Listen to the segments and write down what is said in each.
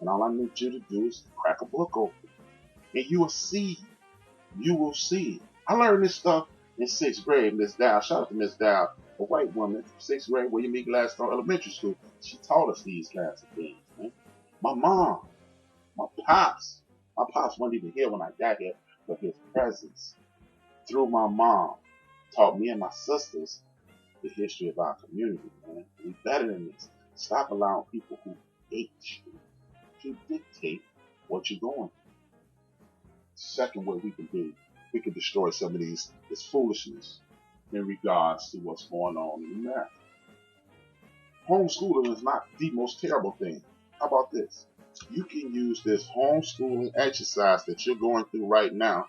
And all I need you to do is crack a book open. And you will see. You will see. I learned this stuff in sixth grade. Miss Dow, shout out to Miss Dow, a white woman, sixth grade, William E. Gladstone Elementary School. She taught us these kinds of things, man. My mom, my pops wasn't even here when I got here, but his presence through my mom taught me and my sisters the history of our community, man. We better than this. Stop allowing people who hate you to dictate what you're going. Second way we can destroy some of this foolishness in regards to what's going on in America. Homeschooling is not the most terrible thing. How about this? You can use this homeschooling exercise that you're going through right now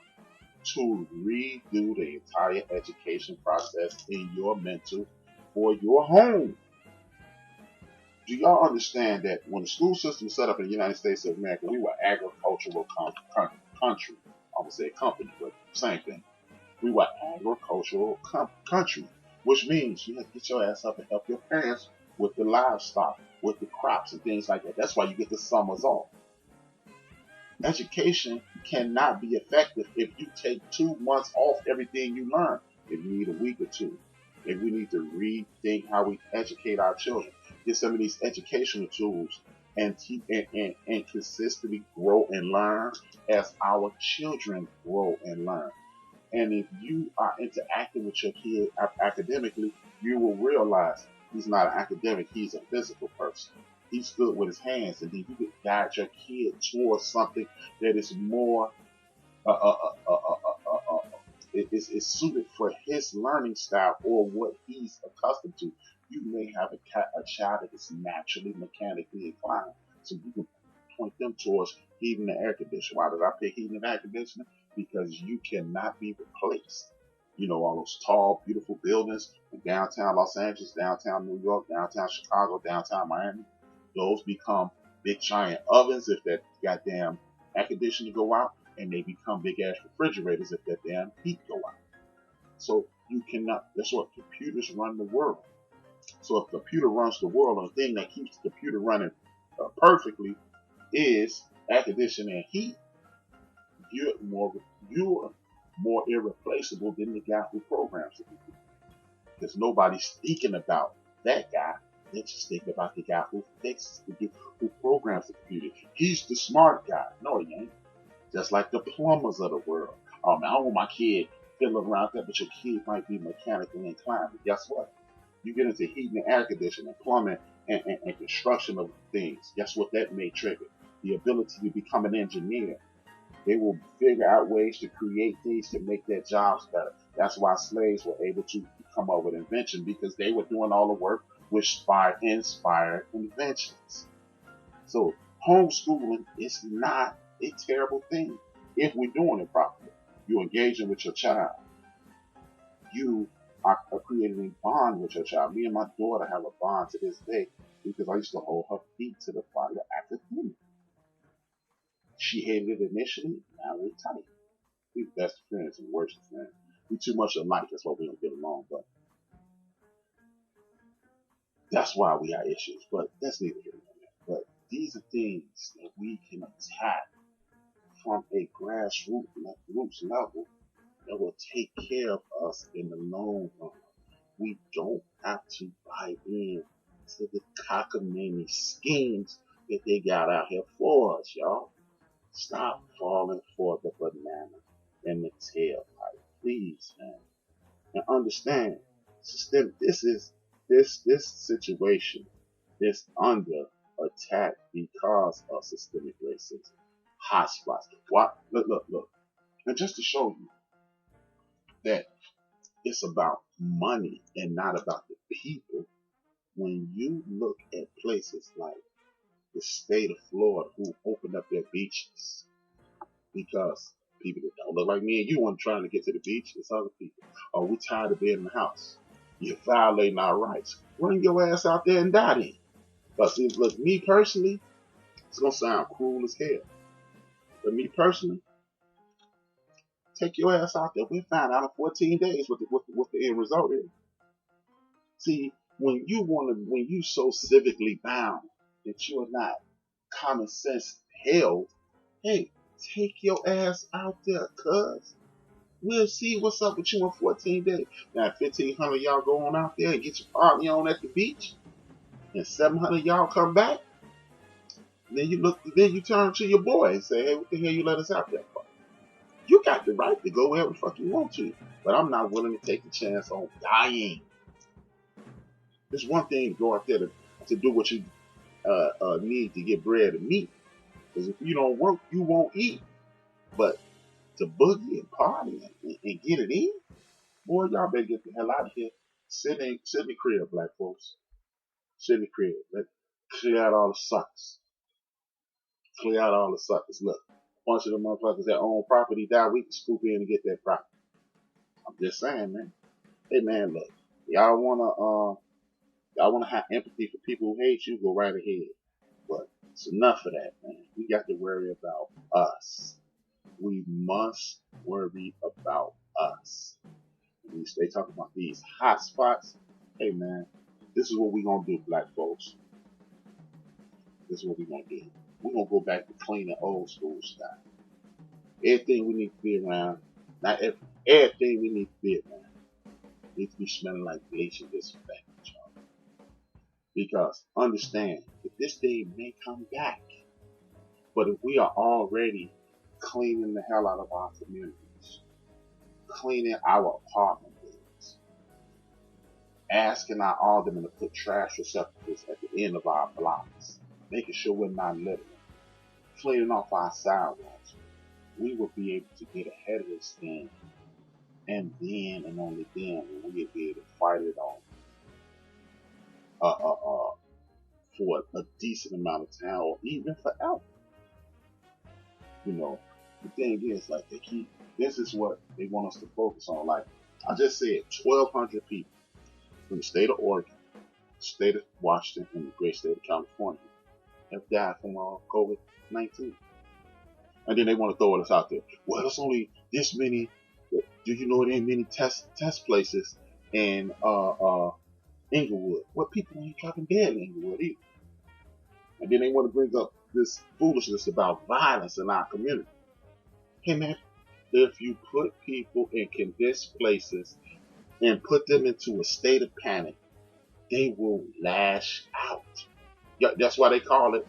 to redo the entire education process in your mental for your home. Do y'all understand that when the school system was set up in the United States of America, we were agricultural country. I would say company, but same thing. We were agricultural country, which means you have to get your ass up and help your parents with the livestock, with the crops and things like that. That's why you get the summers off. Education cannot be effective if you take 2 months off everything you learn. If you need a week or two, if we need to rethink how we educate our children, get some of these educational tools and consistently grow and learn as our children grow and learn. And if you are interacting with your kid academically, you will realize he's not an academic, he's a physical person. He's good with his hands, and then you can guide your kid towards something that is more is suited for his learning style or what he's accustomed to. You may have a child that is naturally mechanically inclined, so you can point them towards heating and air conditioning. Why did I pick heating and air conditioning? Because you cannot be replaced. You know, all those tall, beautiful buildings in downtown Los Angeles, downtown New York, downtown Chicago, downtown Miami, those become big giant ovens if that goddamn air conditioning go out, and they become big ass refrigerators if that damn heat go out. So you cannot, that's what computers run the world. So if the computer runs the world, and the thing that keeps the computer running perfectly is air conditioning and heat, you're more irreplaceable than the guy who programs the computer. Because nobody's thinking about that guy. They just think about the guy who fixes the computer, who programs the computer. He's the smart guy. No, he ain't. Just like the plumbers of the world. Oh man, I don't want my kid fiddling around that, but your kid might be mechanically inclined. But guess what? You get into heating and air conditioning, plumbing, and construction of things. Guess what that may trigger? The ability to become an engineer. They will figure out ways to create things to make their jobs better. That's why slaves were able to come up with invention, because they were doing all the work which inspired inventions. So homeschooling is not a terrible thing if we're doing it properly. You're engaging with your child. You are creating a bond with your child. Me and my daughter have a bond to this day because I used to hold her feet to the fire academically. She hated it initially. Now we're tight. We're best friends and worst friends. We too much alike. That's why we don't get along. But that's why we have issues. But that's neither here nor there. But these are things that we can attack from a grassroots level that will take care of us in the long run. We don't have to buy in to the cockamamie schemes that they got out here for us, y'all. Stop falling for the banana and the tailpipe, please, man. And understand, this situation is under attack because of systemic racism. Hotspots. What? Look. And just to show you that it's about money and not about the people, when you look at places like the state of Florida who opened up their beaches because people that don't look like me and you want trying to get to the beach, it's other people. Oh, we tired of being in the house. You're violating our rights. Bring your ass out there and die then. But see, look, me personally, it's gonna sound cruel as hell. But me personally, take your ass out there. We'll find out in 14 days what the end result is. See, when you so civically bound that you are not common sense held, hey, take your ass out there, cuz. We'll see what's up with you in 14 days. Now, 1,500 y'all go on out there and get your party on at the beach, and 700 y'all come back. Then you turn to your boy and say, hey, what the hell you let us out there for? You got the right to go wherever the fuck you want to, but I'm not willing to take the chance on dying. It's one thing to go out there to do what you need to get bread and meat, because if you don't work, you won't eat. But to boogie and party and get it in, boy, y'all better get the hell out of here. Sit in the crib, black folks. Sit in the crib. Clear out all the suckers. Clear out all the suckers. Look, a bunch of them motherfuckers that own property die, we can scoop in and get that property. I'm just saying, man. Hey, man, look, y'all wanna have empathy for people who hate you, go right ahead. But it's enough of that, man. We got to worry about us. We must worry about us. When we stay talking about these hot spots, hey, man, this is what we gonna do, black folks. This is what we gonna do. We're gonna go back to cleaning old school style. Everything we need to be around, not everything we need to be around, needs to be smelling like bleach and disinfectant, y'all. Because understand that this thing may come back, but if we are already cleaning the hell out of our communities, cleaning our apartment buildings, asking our aldermen to put trash receptacles at the end of our blocks, making sure we're not littering, cleaning off our sidewalks, we will be able to get ahead of this thing, and then and only then will we be able to fight it on for a decent amount of time, or even forever. You know, the thing is, like, this is what they want us to focus on. Like I just said, 1,200 people from the state of Oregon, state of Washington, and the great state of California have died from COVID-19. And then they want to throw us out there. Well, it's only this many. Do you know there ain't many test places in Inglewood? What people ain't dropping dead in Inglewood either. And then they want to bring up this foolishness about violence in our community. Hey, man, if you put people in condensed places and put them into a state of panic, they will lash out. Yeah, that's why they call it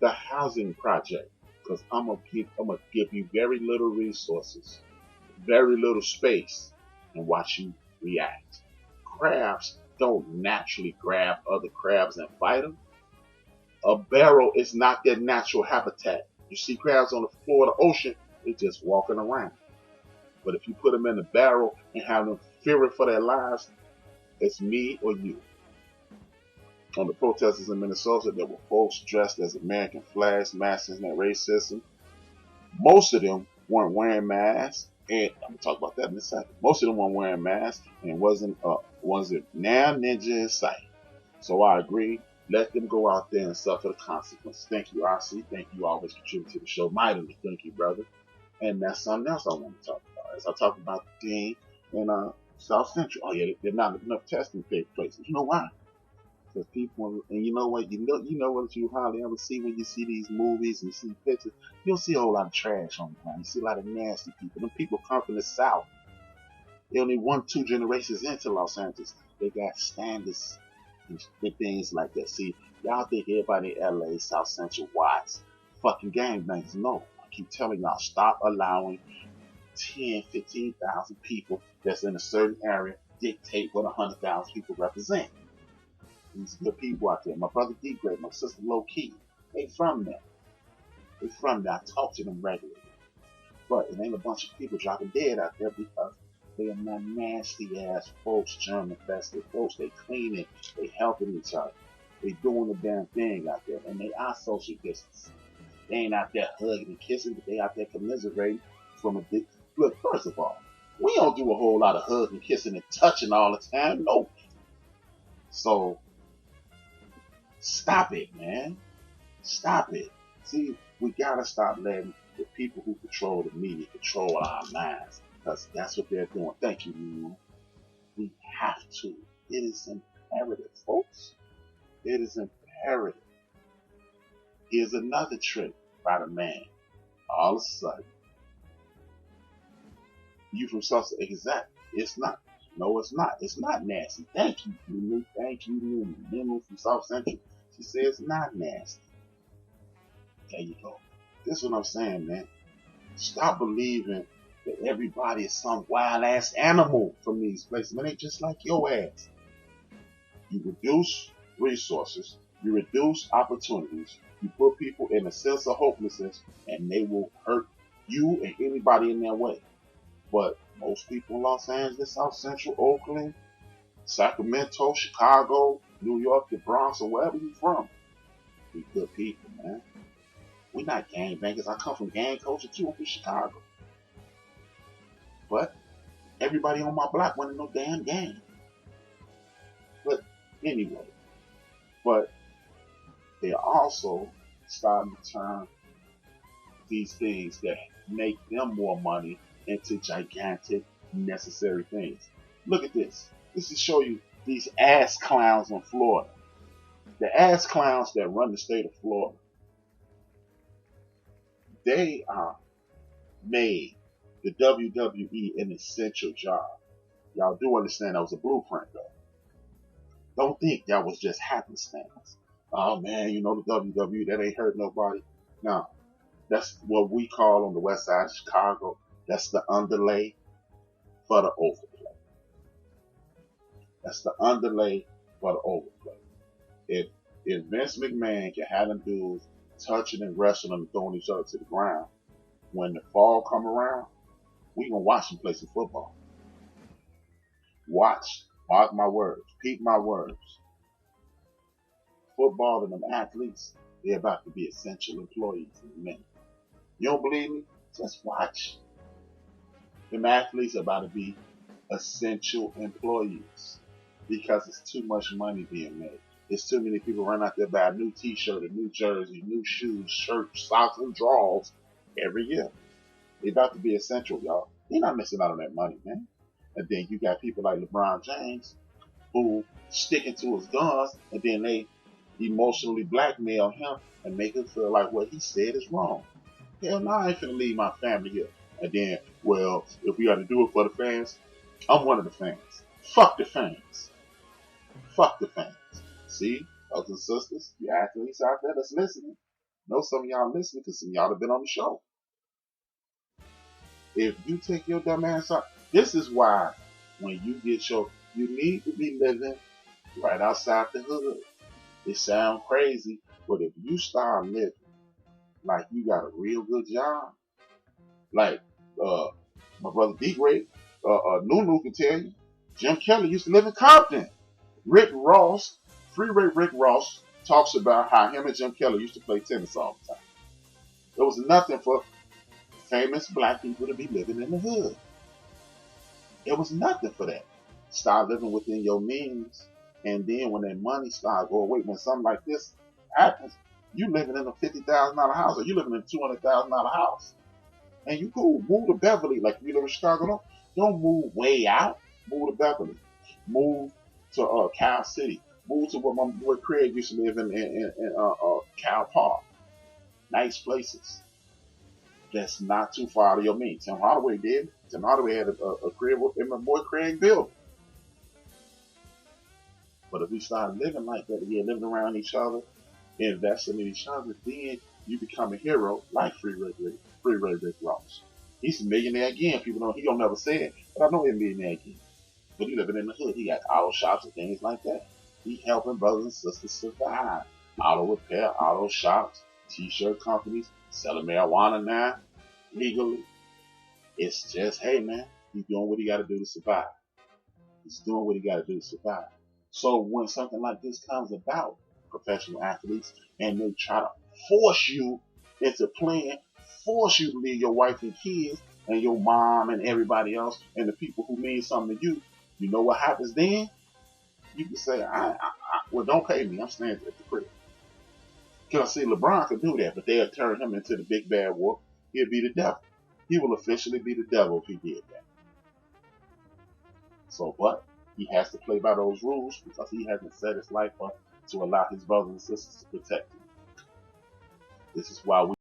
the housing project. Because I'm gonna give you very little resources, very little space, and watch you react. Crabs don't naturally grab other crabs and fight them. A barrel is not their natural habitat. You see crabs on the floor of the ocean, they're just walking around. But if you put them in a barrel and have them fearing for their lives, it's me or you. On the protesters in Minnesota, there were folks dressed as American flags, masking that racism. Most of them weren't wearing masks, and I'm gonna talk about that in a second. Most of them weren't wearing masks, and wasn't now ninja in sight. So I agree. Let them go out there and suffer the consequences. Thank you, RC. Thank you. Always contribute to the show mightily. Thank you, brother. And that's something else I want to talk about. As I talk about the thing in South Central. Oh yeah, there's not enough testing take place. You know why? Because people, and you know what, you know what you hardly ever see when you see these movies and you see pictures. You'll see a whole lot of trash on the ground. You see a lot of nasty people. Them people come from the South. They only 1-2 generations into Los Angeles. They got standards and things like that. See, y'all think everybody in LA, South Central, Watts, fucking gangbangers. No, I keep telling y'all, stop allowing 10, 15,000 people that's in a certain area dictate what 100,000 people represent. These good people out there. My brother D Gray, my sister Low Key, they from there. They from there. I talk to them regularly. But it ain't a bunch of people dropping dead out there because they are not nasty ass folks, germ infested folks. They cleaning, they helping each other. They doing the damn thing out there. And they are social distance. They ain't out there hugging and kissing, but they out there commiserating from a dick. Look, first of all, we don't do a whole lot of hugging, kissing, and touching all the time. No. So stop it, man. Stop it. See, we gotta stop letting the people who control the media control our minds, because that's what they're doing. Thank you, man. We have to. It is imperative, folks. It is imperative. Here's another trick by the man. All of a sudden, you from South exact. It's not. No, it's not. It's not nasty. Thank you, Lulu. Thank you, Lulu. Lulu from South Central. She says it's not nasty. There you go. This is what I'm saying, man. Stop believing that everybody is some wild ass animal from these places. Man, they just like your ass. You reduce resources, you reduce opportunities, you put people in a sense of hopelessness, and they will hurt you and anybody in their way. But most people in Los Angeles, South Central, Oakland, Sacramento, Chicago, New York, the Bronx, or wherever you're from, we good people, man. We're not gangbangers. I come from gang culture too. I'm from Chicago. But everybody on my block wasn't no damn gang. But anyway, but they're also starting to turn these things that make them more money into gigantic necessary things. Look at this. This is to show you these ass clowns in Florida. The ass clowns that run the state of Florida. They made the WWE an essential job. Y'all do understand that was a blueprint, though. Don't think that was just happenstance. Oh man, you know the WWE, that ain't hurt nobody. No, that's what we call on the west side of Chicago. That's the underlay for the overplay. That's the underlay for the overplay. If Vince McMahon can have them dudes touching and wrestling and throwing each other to the ground, when the fall come around, we gonna watch them play some football. Watch, mark my words, peep my words. Football and them athletes, they're about to be essential employees in a minute. You don't believe me? Just watch. Them athletes are about to be essential employees because it's too much money being made. There's too many people run out there buy a new t-shirt, a new jersey, new shoes, shirts, socks, and drawers every year. They're about to be essential, y'all. They're not missing out on that money, man. And then you got people like LeBron James who sticking to his guns, and then they emotionally blackmail him and make him feel like what he said is wrong. Hell no, I ain't finna leave my family here. And then, well, if we got to do it for the fans, I'm one of the fans. Fuck the fans. Fuck the fans. See, brothers and sisters, you athletes out there that's listening. I know some of y'all listening because some of y'all have been on the show. If you take your dumb ass out, this is why when you get you need to be living right outside the hood. It sounds crazy, but if you start living like you got a real good job, like my brother D-Ray, Nunu can tell you, Jim Kelly used to live in Compton. Rick Ross, Rick Ross, talks about how him and Jim Kelly used to play tennis all the time. There was nothing for famous black people to be living in the hood. There was nothing for that. Start living within your means, and then when that money start going away, when something like this happens, you living in a $50,000 house, or you living in a $200,000 house, and you cool. Move to Beverly, like you live in Chicago. Don't move way out. Move to Beverly. Move to Cal City. Move to where my boy Craig used to live in Cal Park. Nice places. That's not too far out of your means. Tim Hardaway did. Tim Hardaway had a crib in my boy Craig built. But if we start living like that again, living around each other, investing in each other, then you become a hero like Free Ray Rick Ross. He's a millionaire again. People don't, he don't never say it, but I know he's a millionaire again. But he living in the hood. He got auto shops and things like that. He helping brothers and sisters survive. Auto repair, auto shops, t-shirt companies, selling marijuana now, legally. It's just, hey man, he's doing what he got to do to survive. He's doing what he got to do to survive. So when something like this comes about, professional athletes, and they try to force you into playing, force you to leave your wife and kids, and your mom and everybody else, and the people who mean something to you, you know what happens then? You can say, well, don't pay me. I'm staying at the crib. Because see, LeBron could do that, but they'll turn him into the big bad wolf. He'll be the devil. He will officially be the devil if he did that. So, but he has to play by those rules because he hasn't set his life up to allow his brothers and sisters to protect him. This is why we